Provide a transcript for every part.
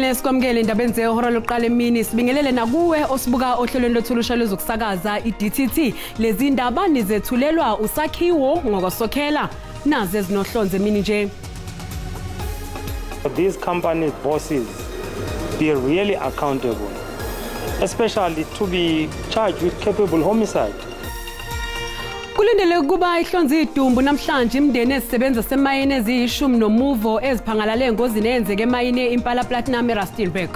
Sibongele sikwamukele indaba enze ihora lokuqala emini sibingelele nakuwe osibuka ohlelweni lothulusha lezokusakaza iDTT lezi ndaba nizethulelwa usakhiwo ngokosokhela naze ezinohlonze emini nje. These companies bosses be really accountable, especially to be charged with culpable homicide. Kulindele kuba ihlonzi idumbu namhlanje imndeni ezisebenza semayini eziyishumi nomuvo eziphangalale engozini eyenzeke emayini Impala Platinum eRustenburg.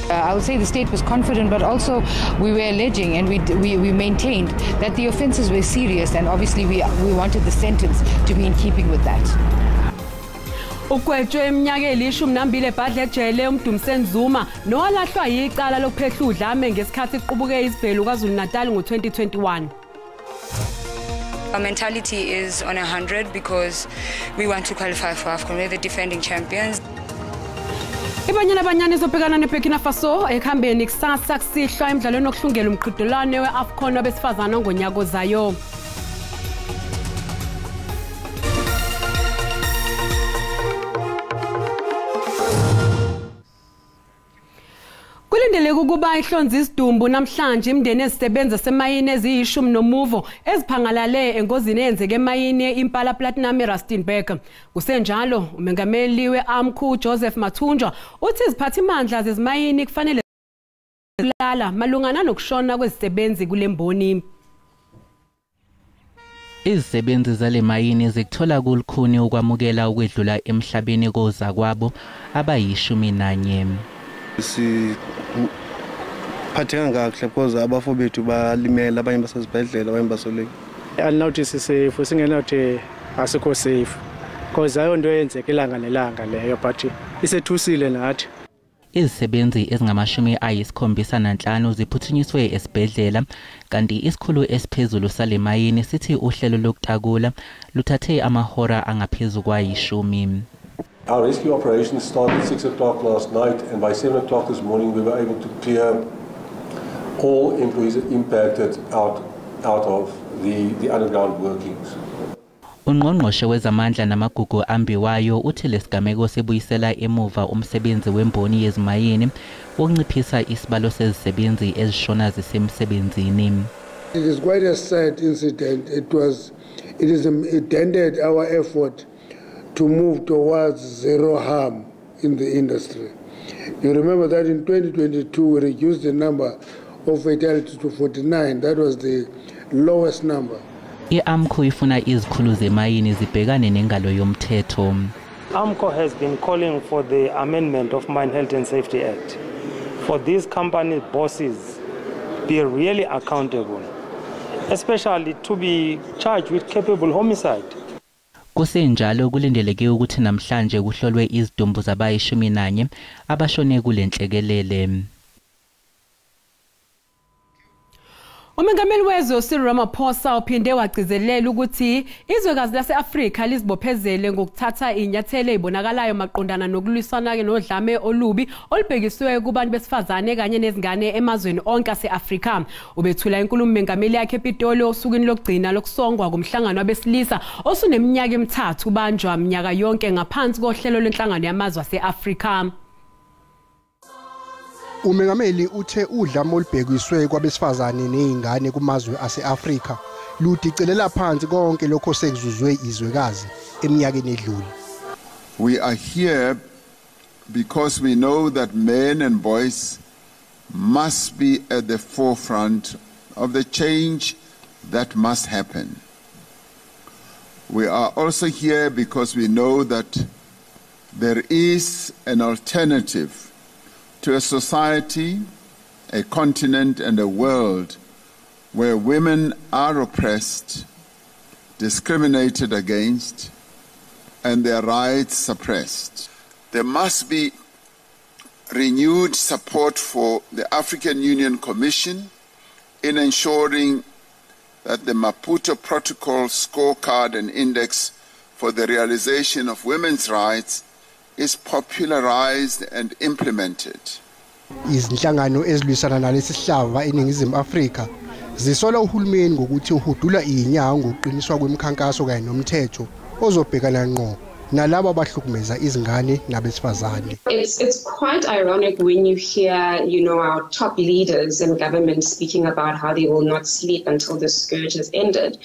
I would say the state was confident, but also we were alleging and we maintained that the offences were serious, and obviously we wanted the sentence to be in keeping with that. Ukwetshwe eminyaka elishumi nambili ebhadle ejele uMdumseni Zuma nowalahlwa yicala lokuphehla udlame ngesikhathi iqubuke izibhelu kwaZulu Natal ngo-2021. Our mentality is on 100 because we want to qualify for AFCON. We're the defending champions. Ibanyana banyana izobhekana neBurkina Faso ekhambeni kusasa kusihlwa emidlalweni okuhlungela umqhudelwano weAFCON wabesifazana ngonyaka ozayo. Kulindele ukuba ihlonzi isidumbu namhlanje imndeni ezisebenza semayini eziyishumi nomuvo eziphangalale engozini eyenzeke emayini Impala Platinum eRustenburg. Kusenjalo umengameli weAMCU Joseph Mathunjwa uthi iziphathimandla zezimayini kufanele kulala malungana nokushona kwezisebenzi kulemboni. Izisebenzi zale mayini zikuthola kulukhuni ukwamukela ukwedlula emhlabeni koza kwabo abayishumi-1. Phatheka kahle because abafowethu balimela abanye basezibhedlela abanye basoleki. Alinotice safe singenothi asikho safe because ayonto eyenzeka ilanga nelanga leyo but isethusile nathi. Izisebenzi ezingama-75 ziphuthunyiswe esibhedlela kanti isikhulu esiphezulu sale mayini sithi uhlelo lokutakula luthathe amahora angaphezulu kwa-10. Our rescue operation started at 6 o'clock last night, and by 7 o'clock this morning we were able to clear all employees impacted out of the underground workings. Ungqongqoshe wezamandla namagugu ambiwayo uthi lesigameko sebuyisela emuva umsebenzi wemboni yezimayini wokunciphisa isibalo sezisebenzi ezishona zisemsebenzini. It is quite a sad incident. It dented our effort to move towards zero harm in the industry. You remember that in 2022 we reduced the number of fatalities to 49. That was the lowest number. I-AMCU ifuna izikhulu zemayini zibhekane nengalo yomthetho. AMCU has been calling for the amendment of Mine Health and Safety Act for these company bosses be really accountable, especially to be charged with culpable homicide. Kusenjalo kulindeleke ukuthi namhlanje kuhlolwe izidumbu zabayi-11 abashone kule nhlekelele. Umengameli wezwe Cyril Ramaphosa uphinde wagcizelela ukuthi izwekazi lase-Afrika lizibophezele ngokuthatha inyathelo ezibonakalayo maqondana nokulwisana nodlame olubi olubhekiswe kubantu besifazane kanye nezingane emazweni onke ase-Afrika. Ubethula inkulumo mengameli yakhe ePitoli osukwini lokugcina lokusongwa komhlangano wabesilisa osuneminyaka emithathu ubanjwa minyaka yonke ngaphansi kohlelo lwenhlangano yamazwe ase-Afrika. Umengameli uthe udlame olubhekiswe kwabesifazane nezingane kumazwe ase-Afrika ludicelela phansi konke lokho sekuzuzwe izwekazi eminyakeni edlule. We are here because we know that men and boys must be at the forefront of the change that must happen. We are also here because we know that there is an alternative to a society, a continent, and a world where women are oppressed, discriminated against, and their rights suppressed. There must be renewed support for the African Union Commission in ensuring that the Maputo Protocol scorecard and index for the realization of women's rights is popularized and implemented. Izinhlangano ezilwisana nalesi sihlava eningizimu Afrika zisola uhulumeni ngokuthi uhudula inyawo ngokuqiniswa kwemikhankaso kanye nomthetho ozobhekana ngqo nalabo abahlukumeza izingane nabesifazane. It's quite ironic when you hear, our top leaders in government speaking about how they will not sleep until the scourge has ended.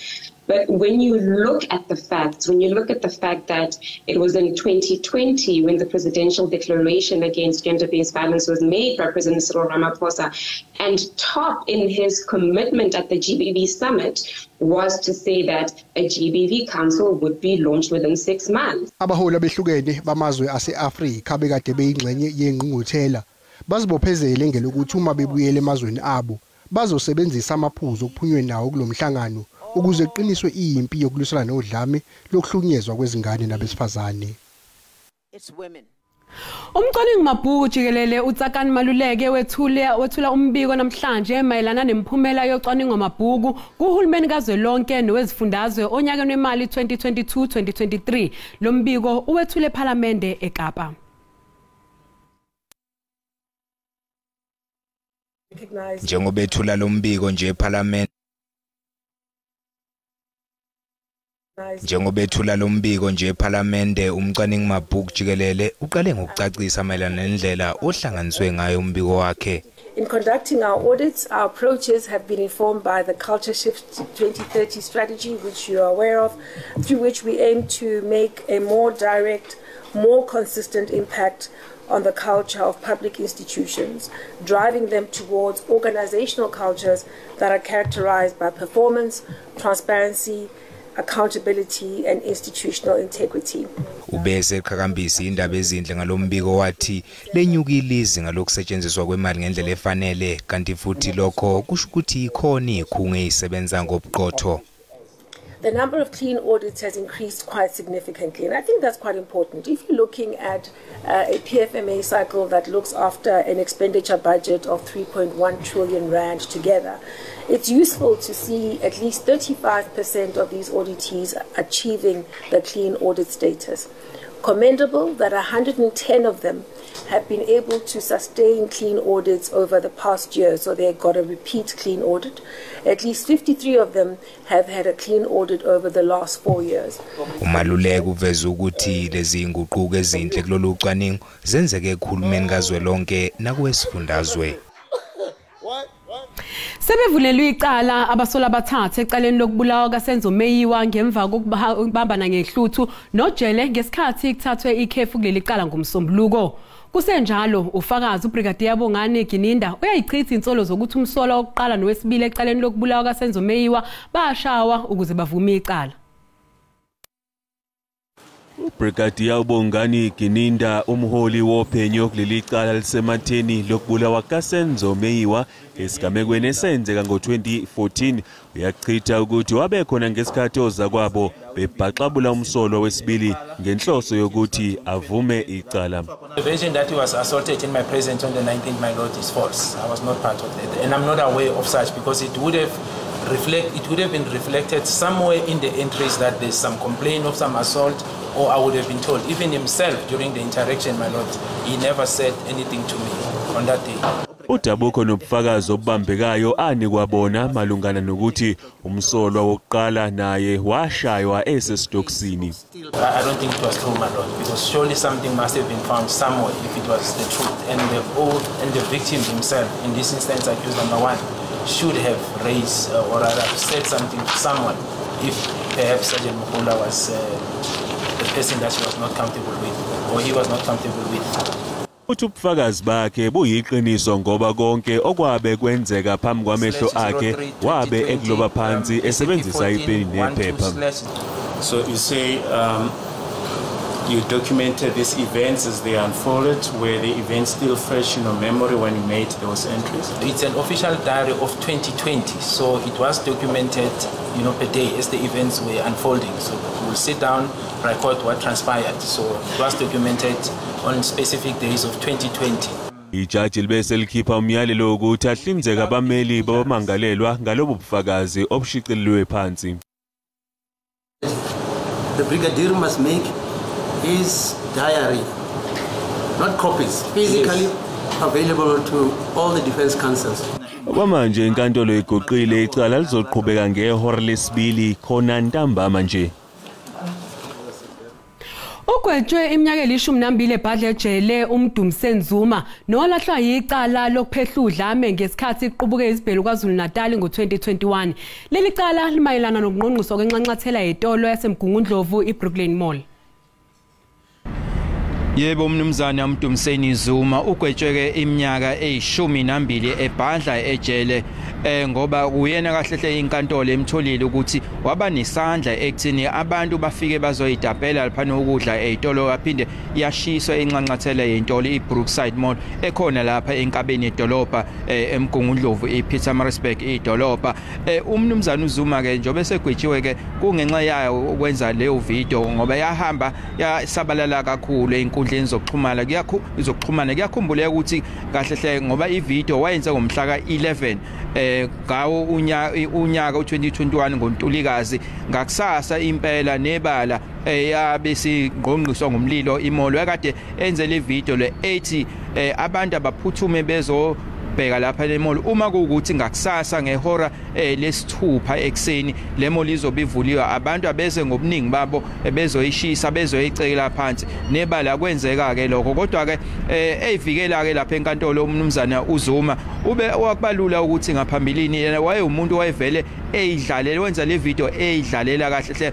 But when you look at the facts, that it was in 2020 when the presidential declaration against gender-based violence was made by President Cyril Ramaphosa, and top in his commitment at the GBV summit was to say that a GBV council would be launched within 6 months. Abaholi behlukene bamazwe ase-Afrika bekade beyingxenye yengqungquthela bazibophezele ngelokuthi uma bebuyele emazweni abo bazosebenzisa amaphuzu okuphunywe nawo kulomhlangano ukuze kuqiniswe impi yokulwisana nodlame lokuhlukunyezwa kwezingane nabesifazane. Umcwaningi mabhuku jikelele uTsakani Maluleke wethula umbiko namhlanje mayelana nemphumela yocwaningo mabhuku kuhulumeni kazwelonke nowezifundazwe onyakeni wemali 2022-2023. Lo mbiko uwethule ePhalamende eKapa. Njengoba ethula lo mbiko nje ePhalamende umcwaningi mabhuku jikelele uqale ngokucacisa mayelana nendlela ohlanganiswe ngayo umbiko wakhe. In conducting our audits, our approaches have been informed by the Culture Shift 2030 strategy, which you are aware of, through which we aim to make a more direct, more consistent impact on the culture of public institutions, driving them towards organizational cultures that are characterized by performance, transparency, accountability and institutional integrity. Ubese qhakambisa indaba ezinhle ngalombiko wathi lenyukile izinga lokusetshenziswa kwemali ngendlela efanele kanti futhi lokho kusho ukuthi ikhona ikhungu ezisebenza ngobuqotho. The number of clean audits has increased quite significantly, and I think that's quite important. If you're looking at a PFMA cycle that looks after an expenditure budget of 3.1 trillion rand together, it's useful to see at least 35% of these auditees achieving the clean audit status. Commendable that 110 of them have been able to sustain clean audits over the past year, so they got a repeat clean audit. At least 53 of them have had a clean audit over the last 4 years. Umaluleke uveza ukuthi lezi inguquko ezinhle kulolu cwaningo zenzeke ekhulumeni kazwelonke nakwesifundazwe. Sebevulelwe icala abasola abathathu ecaleni lokubulawa kaSenzo Meyiwa ngemva kokubambana ngehluthu nojele ngesikhathi kuthathwe ikhefu kuleli cala ngomsombuluko. Kusenjalo ufakazi uBrigadier Bongani Gininda uyayichitha insolo zokuthi umsola wokuqala nowesibili ecaleni lokubulawa kaSenzo Meyiwa bashawa ukuze bavume icala. Brigadier Bongani Gininda umholi wophenyo kuleli cala lisematheni lokubulawa kaSenzo Meyiwa esigamekweni esenzeka ngo-2014 uyachitha ukuthi wabe khona ngesikhathi oza kwabo bebhaxabula umsolo wesibili ngenhloso yokuthi avume icala. The version that he was assaulted in my presence on the 19th, my lord, is false. I was not part of that, and I'm not aware of such because it would have been reflected somewhere in the entries that there's some complaint of some assault, or I would have been told. Even himself during the interaction, my lord, he never said anything to me on that day. Udabuko nobufakazi obambekayo anikwabona malungana nokuthi umsolwa wokuqala naye washaywa esesitokisini. I don't think it was true, my lord, because surely something must have been found somewhere if it was the truth. And the victim himself, in this instance, accused number one, should have raised or rather said something to someone if perhaps Sergeant Mukula was the person that she was not comfortable with or he was not comfortable with. Ubufakazi bakhe buyiqiniso ngoba konke okwabe kwenzeka phambi kwamehlo akhe wabe ekuloba phansi esebenzisa ipeni nephepha. So you say you documented these events as they unfolded. Were the events still fresh in your memory when you made those entries? It's an official diary of 2020, so it was documented, per day as the events were unfolding. So we'll sit down, record what transpired. So it was documented on specific days of 2020. Ijaji libese likhipha umyalelo ukuthi ahlinzeka abameli bamangalelwa ngalobo bufakazi obushicilelwe phansi. The brigadier must make his diary, not copies, physically available to all the defense counsels. Kwamanje inkantolo igoqile icala lizoqhubeka ngehora lesibili khona ntambama nje. Ugwetshwe iminyaka eli-12 ebhadle ejele uMdumse Zuma nolahlwa yicala lokuphetha udlame ngesikhathi iqubuke izibhelu KwaZulu-Natal ngo-2021. Leli cala limayelana nokungqongqoswa kwenxanxathela yetolo yaseMgungundlovu iBrooklyn Mall. Yebo mnumzana uMdumse Zuma ugwetshwe iminyaka eli-12 ebhadla ejele ngoba uyena kahlehle inkantolo emtholile ukuthi waba nesandla ekuthini abantu bafike bazoyidabhela laphana ukudla ezitolo aphinde yashiswa enxanxathela yentolo iBrookside Mall ekhona lapha enkabeni yedolobha eMgungundlovu ePietermaritzburg idolobha. Umnumzana uZuma ke njobe segwetshiwe ke kungenxa yayo ukwenza leyo video ngoba yahamba yasabalala kakhulu einkundleni zokuxhumana kuyakhumbuleka ukuthi kahlehle ngoba ivideo wayenza ngomhla ka-11 ngawo unyaka u2021 ngoNtulikazi ngakusasa impela nebala yabesingqongqiswa ngomlilo imolo ekade enze le video le 80 abantu abaphuthume bezobheka lapha le mall uma kuukuthi ngakusasa ngehora lesithupha ekseni le mall izobe ivuliwe abantu abeze ngobuningi babo bezoyishisa bezoyicela phansi nebala kwenzeka ke lokho kodwa ke eyivikela ke lapha enkantolo umnumzana uZuma ube wakubalula ukuthi ngaphambilini yena wayeumuntu wayevele eyidlalela wenza le video eyidlalela kahle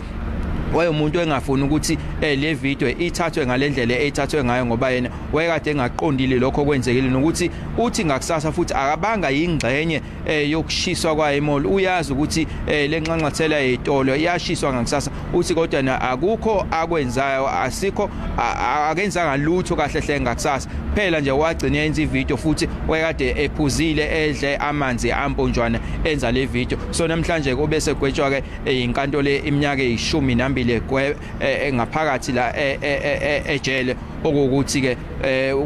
wayemuntu engafuni ukuthi le video ithathwe ngalendlela ethathwe ngayo ngoba yena wayekade engaqondile lokho kwenzekile nokuthi uthi ngakusasa futhi akabanga ingxenye yokushiswa kwa emall uyazi ukuthi lenxanxathela yetolo yashiswa ngakusasa uthi kodwa na akukho akwenzayo asikho akenzanga lutho kahle ngakusasa phela nje wagcina yenza ivideo futhi wayekade ephuzile edle amanzi amponjwana enza le video so namhlanje kube segwetshwa ke inkantolo iminyaka eli-12 ngaphakathi la ejele okuthi ke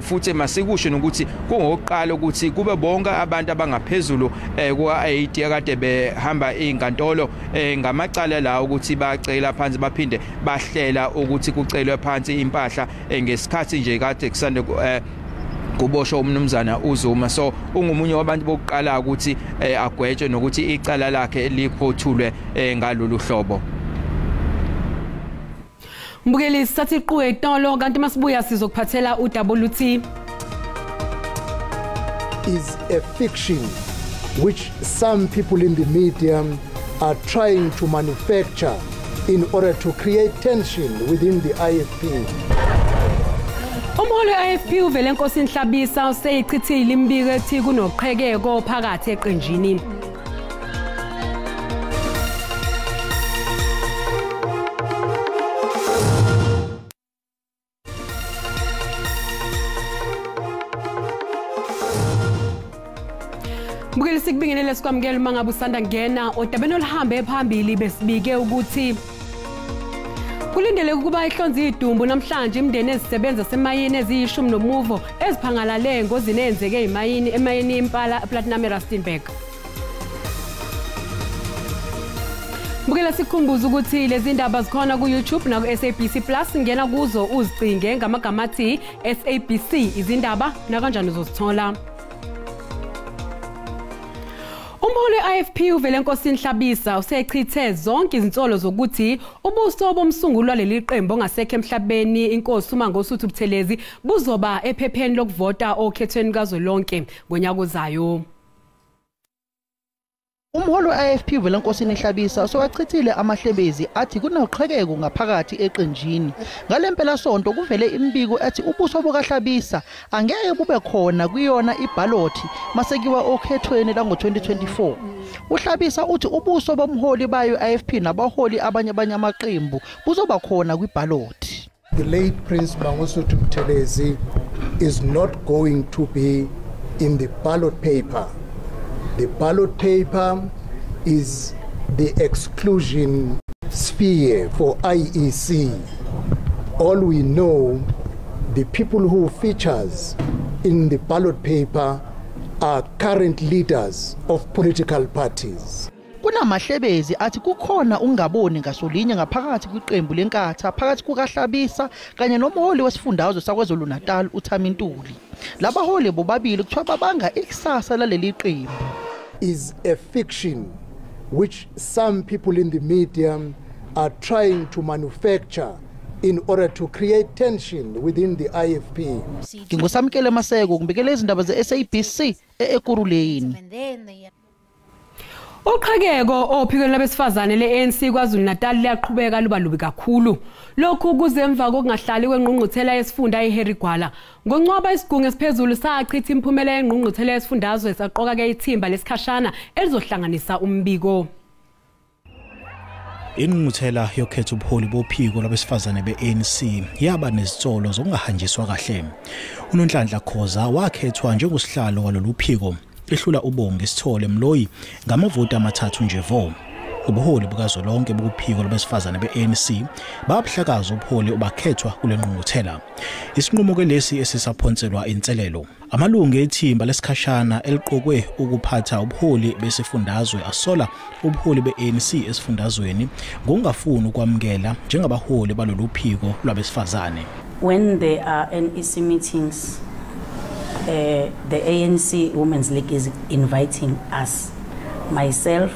futhi masikusho nokuthi kungokuqala ukuthi kube bonke abantu abangaphezulu kwa-80 akade behamba inkantolo ngamacala la ukuthi bacela phansi baphinde bahlela ukuthi kucelwe phansi impahla ngesikhathi nje kade kusande kuboshwa umnumzana uZuma so ungumunye wabantu bokuqala ukuthi agwetshwe nokuthi icala lakhe liphothulwe ngalolu hlobo. Mbukeli sathi iqhubeka etolo kanti masibuya sizokuphathela uWT is a fiction which some people in the media are trying to manufacture in order to create tension within the IFP. Umholi we-IFP uvele Nkosi Nhlabisa useyichithile imbiko ethi kunoqhekeko phakathi eqenjini. Mbukeli sikubingelele sikwamukela uma ngabe usanda ngena odabeni oluhambe phambili besibike ukuthi kulindele ukuba ihlonze idumbu namhlanje imndeni ezisebenza semayini eziyi-10 eziphangalale engozini eyenzeke emayini Impala Platinum eRustenburg. Mbukela sikhumbuza ukuthi lezi ndaba zikhona ku-YouTube naku-SABC Plus ngena kuzo uzicinge ngamagama athi SABC izindaba nakanjani uzozithola. Umholi we-IFP uvele Nkosi Nhlabisa usechithe zonke izinsolo zokuthi ubuso bomsunguli waleli qembu ongasekho emhlabeni inkosi uMangosuthu Buthelezi buzoba ephepheni lokuvota okhethweni kazwelonke ngonyaka ozayo. Umholi we-IFP uvele Nkosi Nhlabisa sowachithile amahlebezi athi kunoqhekeko ngaphakathi eqenjini. Ngalempela sonto kuvele imbiko ethi ubuso bokaHlabisa angeke bube khona kuyona ibhalothi masekiwa okhethweni lango-2024. uHlabisa uthi ubuso bomholi bayo IFP nabaholi abanye amaqembu buzoba khona kwibhalothi. The late Prince Mangosuthu Buthelezi is not going to be in the ballot paper. The ballot paper is the exclusion sphere for IEC. All we know, the people who features in the ballot paper are current leaders of political parties. Kunamahlebezi athi kukhona ungaboni ngasolinye ngaphakathi kwiqembu lenkatha phakathi kukaHlabisa kanye nomholi wesifundazwe saKwaZulu-Natal uThamintuli. Labaholi bobabili kuthiwa babanga ikusasa laleli qembu. Is a fiction which some people in the media are trying to manufacture in order to create tension within the IFP. Ngingusamkele Maseko kubikela izindaba ze-SABC eKuruleni. Uqhekeko ophikweni labesifazane le-ANC KwaZulu-Natal liyaqhubeka luba lubi kakhulu. Lokhu kuze emva kokungahlali kwengqungquthela yesifunda eHarry Gwala. Ngoncwaba isigungu esiphezulu sachitha imphumela yengqungquthela yesifundazwe saqoka-ke ithimba lesikhashana elizohlanganisa umbiko. Ingqungquthela yokhetha ubuholi bophiko labesifazane be-ANC yaba nezitsolo zokungahanjiswa kahle. UNonhlanhla Khoza wakhethwa njengosihlalo walolu phiko. Ehlula uBongi Sithole Mloyi ngamavoti amathathu nje vo. Ubuholi bukazwelonke bokuphiko labesifazane be-ANC babuhlakaza ubuholi obakhethwa kule ngqungquthela. Isinqumo ke lesi esisaphonselwa inselelo. Amalungu ethimba lesikhashana eliqokwe ukuphatha ubuholi besifundazwe asola ubuholi be-ANC esifundazweni ngokungafuni ukwamukela njengabaholi balolu phiko lwabesifazane. When there are NEC meetings, the ANC Women's League is inviting us, myself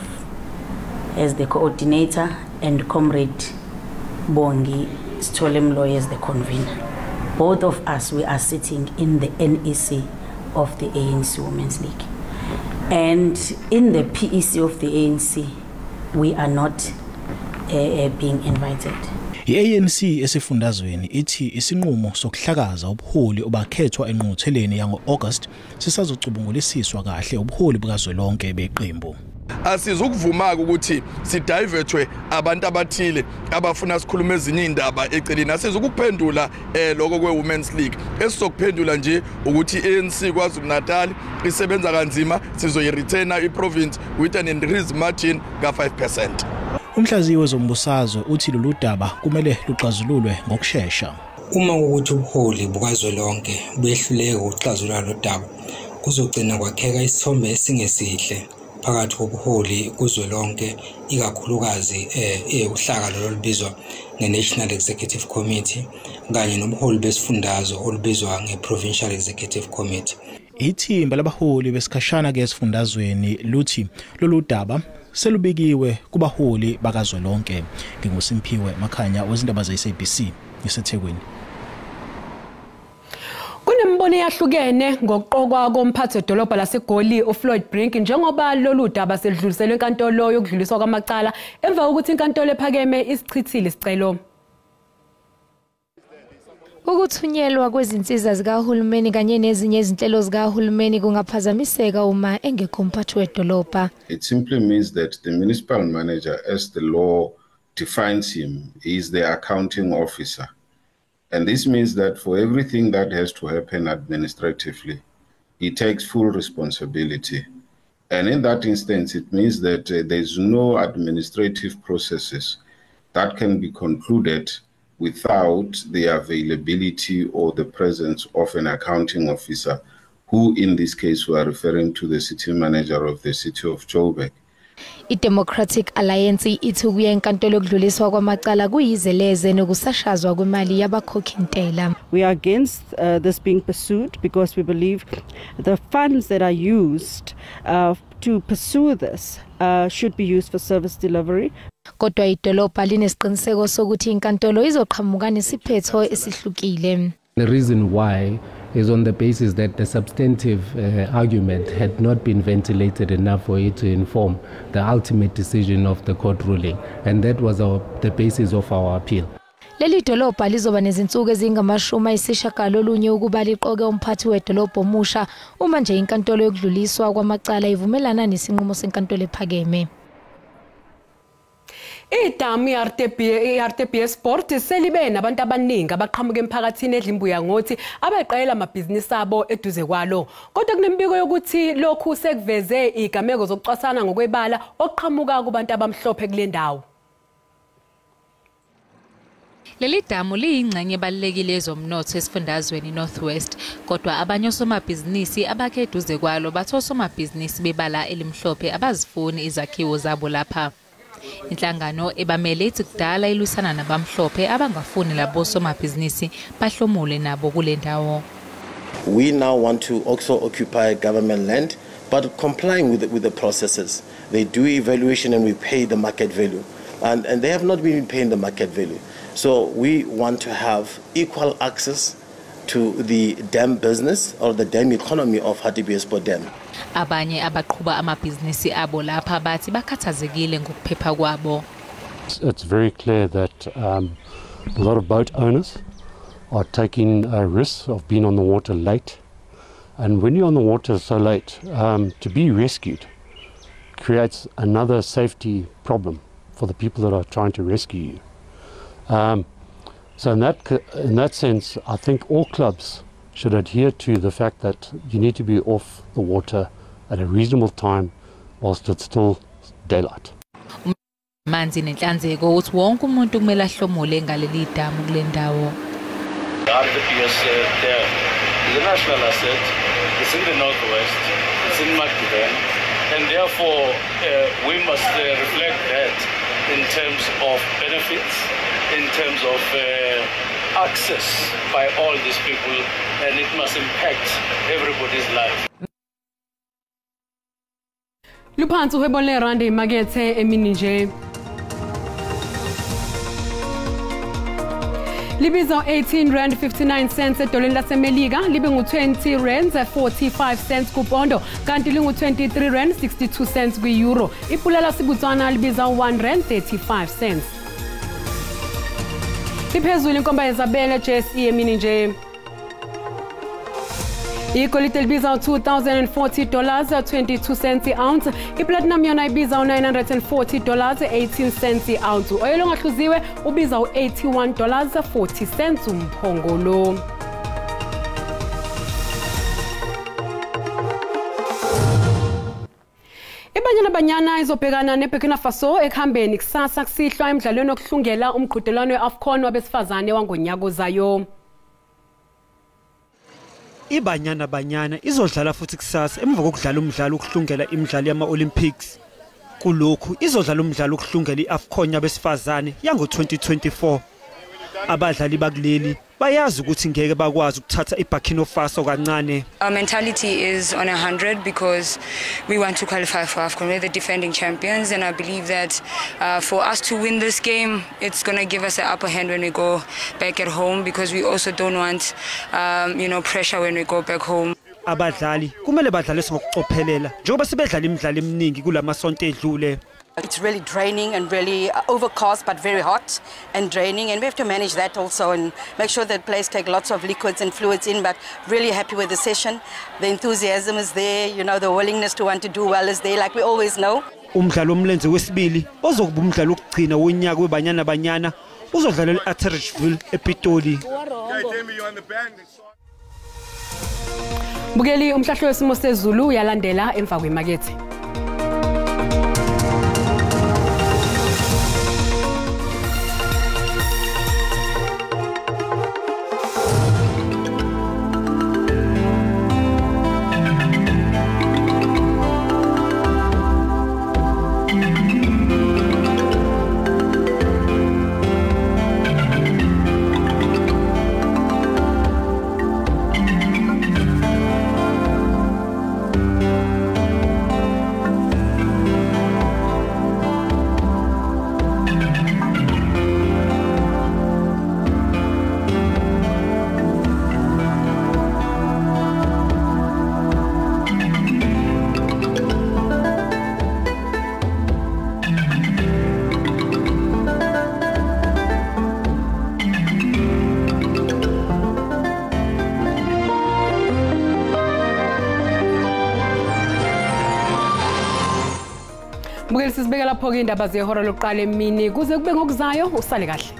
as the coordinator and Comrade Bongi Stolemloy as the convener. Both of us, we are sitting in the NEC of the ANC Women's League. And in the PEC of the ANC, we are not being invited. I-ANC esifundazweni ithi isinqumo sokuhlakaza ubuholi obakhethwa engqungqutheleni yango-August sisazocubungulisiswa kahle ubuholi bukazwelonke beqembu. Asizukuvuma ukuthi sidivethwe abantu abathile abafuna sikhuluma ezinye indaba eceleni. Asizukuphendula lokho kwe-Women's League. Esizokuphendula nje ukuthi i-ANC KwaZulu-Natal isebenza kanzima, sizoyireturna i-province with an increased margin ka-5%. Umhlaziyi wezombusazwe uthi lolu daba kumele luxazululwe ngokusheshsha. Uma ukuthi ubuholi bukazwelonke behluleka ukuxazulula lo daba, kuzogcina kwakheka isithombe esingesihle phakathi kobuholi kuzwelonke, ikakhulukazi uhlaka lolubizwa nge-National Executive Committee kanye nobuholi besifundazwe olubizwa nge-Provincial Executive Committee. Ithimba labaholi besikhashana ke esifundazweni luthi lolu daba selubikiwe kubaholi bakazwelonke. NginguSimphiwe Makhanya wezindaba ze-SABC eseThekwini. Kunembono eyahlukene ngokuqokwa komphathi wedolobha laseGoli uFloyd Brink njengoba lolu daba selidluliselwe enkantolo yokudluliswa kwamacala emva kokuthi inkantolo ephakeme isichithile isicelo. Ukuthunyelwa kwezinsiza zikahulumeni kanye nezinye izinhlelo zikahulumeni kungaphazamiseka uma engekho umphathi wedolobha. It simply means that the municipal manager, as the law defines him, is the accounting officer. And this means that for everything that has to happen administratively, he takes full responsibility. And in that instance, it means that there's no administrative processes that can be concluded without the availability or the presence of an accounting officer, who in this case we are referring to the city manager of the city of Joburg. I-Democratic Alliance ithi kuya enkantolo yokudluliswa kwamacala kuyizeleze nokusashazwa kwemali yabakhokhi intela. We are against this being pursued because we believe the funds that are used to pursue this should be used for service delivery. Kodwa idolobha linesiqiniseko sokuthi inkantolo izoqhamuka nesiphetho esihlukile. The reason why is on the basis that the substantive argument had not been ventilated enough for it to inform the ultimate decision of the court ruling, and that was the basis of our appeal. Leli dolobha lizoba nezinsuku ezingama-90 ukuba liqoke umphathi wedolobha omusha uma nje inkantolo yokudluliswa kwamacala ivumelana nesinqumo senkantolo ephakeme. Idamu i-RTB Sport selibe nabantu abaningi abaqhamuka emphakathini edlimbuya ngothi abeqela amabhizinisi abo eduze kwalo. Kodwa kunembiko yokuthi lokhu sekuveze igameko zokucwasana ngokwebala oqhamuka kubantu abamhlophe kule ndawo. Leli damu liyingxenye ebalulekile ezomnotho esifundazweni Northwest, kodwa abanye osomabhizinisi abakhe eduze kwalo bathi osomabhizinisi bebala elimhlophe abazifuni izakhiwo zabo lapha. Inhlangano ebamele ithi kudala ilusana nabamhlophe abangafuni labo somabhizinisi bahlomule nabo kule ndawo. We now want to also occupy government land, but complying with the processes. They do evaluation and we pay the market value. And they have not been paying the market value. So we want to have equal access to the dam business or the dam economy of Hartbeespoort Dam. Abanye abaqhuba amabhizinisi abo lapha bathi bakhathazekile ngokuphepha kwabo. It's very clear that a lot of boat owners are taking a risk of being on the water late. And when you're on the water so late, to be rescued creates another safety problem for the people that are trying to rescue you. So in that sense, I think all clubs should adhere to the fact that you need to be off the water at a reasonable time whilst it's still daylight. Manzi nenhlanzeko uthi wonke umuntu kumele ahlomule ngaleli damu kule ndawo. The national asset is in the northwest, it's in Magdibeng, and therefore we must reflect that in terms of benefits, in terms of access by all these people, and it must impact everybody's life. Luphansi uhwebo lerandi imakethe emini nje. Libiza 18 rand 59 cents edoleni lasemelika, libe ngu20 rand 45 cents kupondo, kanti lingu 23 rand 62 cents kwi-euro. Ipula laseBotswana libiza 1 rand 35 cents. Liphezulu inkomba yezabelo JSE emini nje. Igolide libiza $2,040 22 cents i-ounce. Iplatinum yona ibiza $940 18 cents i-ounce. Oil ongahluziwe ubiza $81 40 cents umphongolo. Banyana izobhekana neBurkina Faso ekuhambeni kusasa kusihlwa emidlalweni yokuhlungela umqhudelwano weAFCON wabesifazane wangonyaka ozayo. Banyana izodlala futhi kusasa emva kokudlala umdlalo ukuhlungela imidlalo yama-Olympics. Kulokhu izodlala umdlalo ukuhlungela iAFCON yabesifazane yango-2024. Abadlali bakuleli bayazi ukuthi ngeke bakwazi ukuthatha iBurkina Faso kancane. Our mentality is on 100 because we want to qualify for AFCON. We're the defending champions, and I believe that for us to win this game, it's going to give us an upper hand when we go back at home, because we also don't want pressure when we go back home. Abadlali kumele badlale ngokucophelela njengoba sebedlala imidlalo eminingi kulamasonto edlule. It's really draining and really overcast, but very hot and draining, and we have to manage that also and make sure that players take lots of liquids and fluids in. But really happy with the session. The enthusiasm is there, the willingness to want to do well is there, like we always know. Umdlalo omlenze wesibili ozokuba umdlalo okugcina wonyaka webanyana uzodlalela eAtteridgeville ePitoli. Bukeli umhlahlo wesimo sezulu uyalandela emva kwemakethe. Bukeli sisibeke lapho ke indaba zehora lokuqala emini kuze kube ngokuzayo usale kahle.